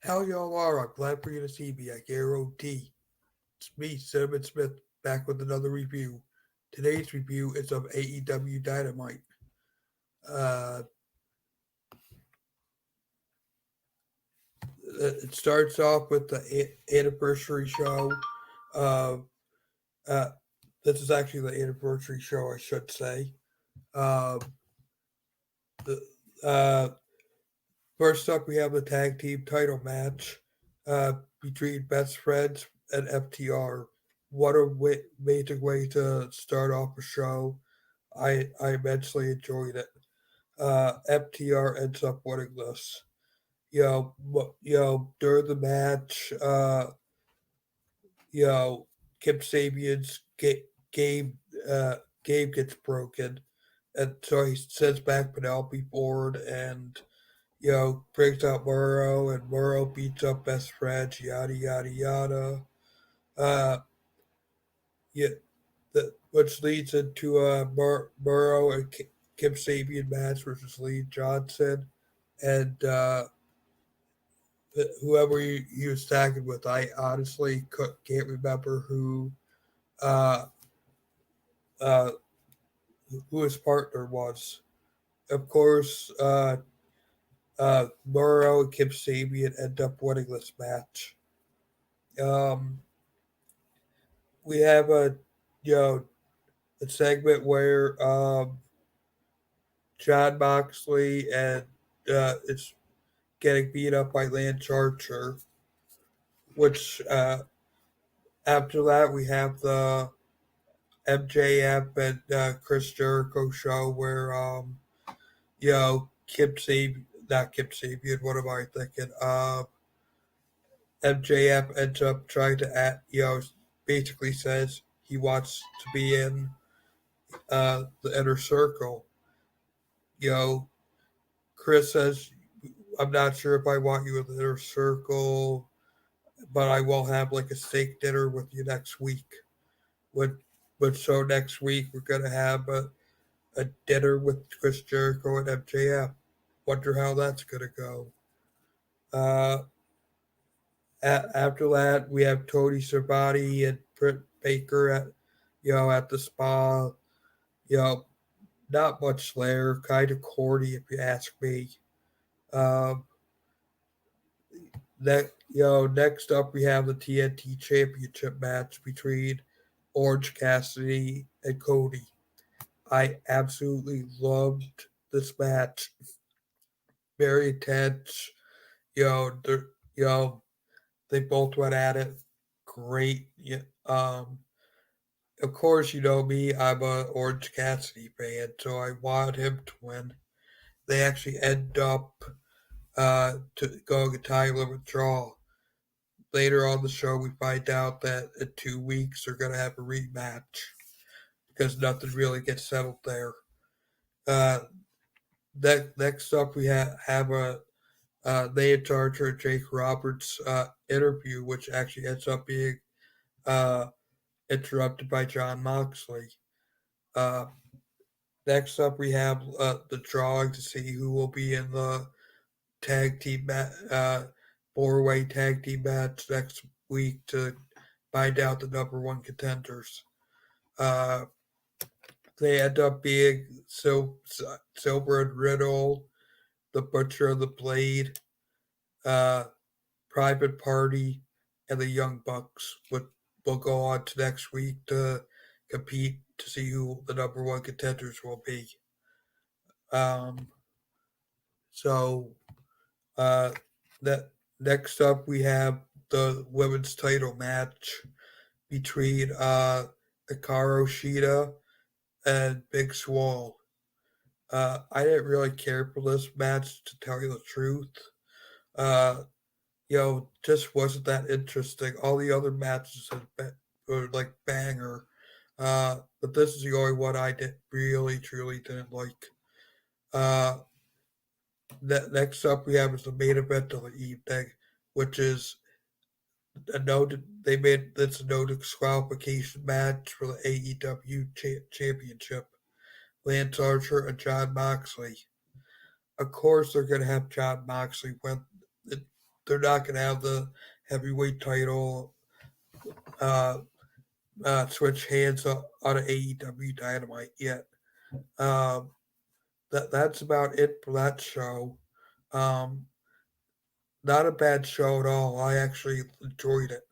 How y'all are? I'm glad for you to see me. I guarantee. It's me, Cinnamon Smith, back with another review. Today's review is of AEW Dynamite. Uh, it starts off with the anniversary show. Uh, uh, this is actually the anniversary show, I should say. Um, the, uh, First up, we have the tag team title match uh, between Best Friends and FTR. What a amazing way to start off a show. I immensely enjoyed it. FTR ends up winning this. During the match, you know, Kip Sabian's game, uh, game gets broken, and so he sends back Penelope Ford and brings out Murrow, and Murrow beats up Best Friends, yada yada yada. Uh, yeah, which leads into Murrow and Kip Sabian match versus Lee Johnson, and whoever he was tagging with. I honestly can't remember uh, uh, who his partner was. Of course, Murrow and Kip Sabian end up winning this match. Um, we have you know a segment where John Moxley and it's getting beat up by Lance Archer. Which after that we have the MJF and Chris Jericho show where Kip Sabian, not Kip Sabian, what am I thinking? MJF ends up trying to basically says he wants to be in the inner circle. You know, Chris says, I'm not sure if I want you in the inner circle, but I will have like a steak dinner with you next week. What, so next week we're gonna have a dinner with Chris Jericho and MJF. Wonder how that's gonna go. Uh, After that, we have Tony Schiavone and Britt Baker at the spa. You know, not much there, kind of corny if you ask me. Um, Next up we have the TNT Championship match between Orange Cassidy and Cody. I absolutely loved this match. Very intense. You know, you know, they both went at it. Great. Yeah. Of course, you know me. I'm a Orange Cassidy fan, so I want him to win. They actually end up to going a time limit draw. Later on the show, we find out that in 2 weeks they're going to have a rematch because nothing really gets settled there. Uh, Next up, we have a Nia Charger and Jake Roberts interview, which actually ends up being uh, interrupted by John Moxley. Uh, Next up, we have the drawing to see who will be in the tag team four-way tag team match next week to find out the number one contenders. Uh, they end up being Silver and Riddle, the Butcher of the Blade, uh, Private Party, and the Young Bucks. Will go on to next week to compete to see who the number one contenders will be. Um, so uh, that next up we have the women's title match between Hikaru Shida and Big Swole. I didn't really care for this match to tell you the truth. Uh, just wasn't that interesting. All the other matches were like banger, but this is the only one I did really truly didn't like. Uh, Next up we have is the main event of the evening, which is a no. They made this a no disqualification match for the AEW championship. Lance Archer and John Moxley. Of course, they're going to have John Moxley win. they're not going to have the heavyweight title uh, switch hands on AEW Dynamite yet. Um, that's about it for that show. Um, Not a bad show at all. I actually enjoyed it.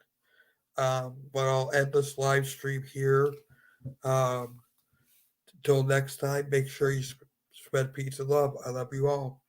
But I'll end this live stream here. Um, Until next time, make sure you spread peace and love. I love you all.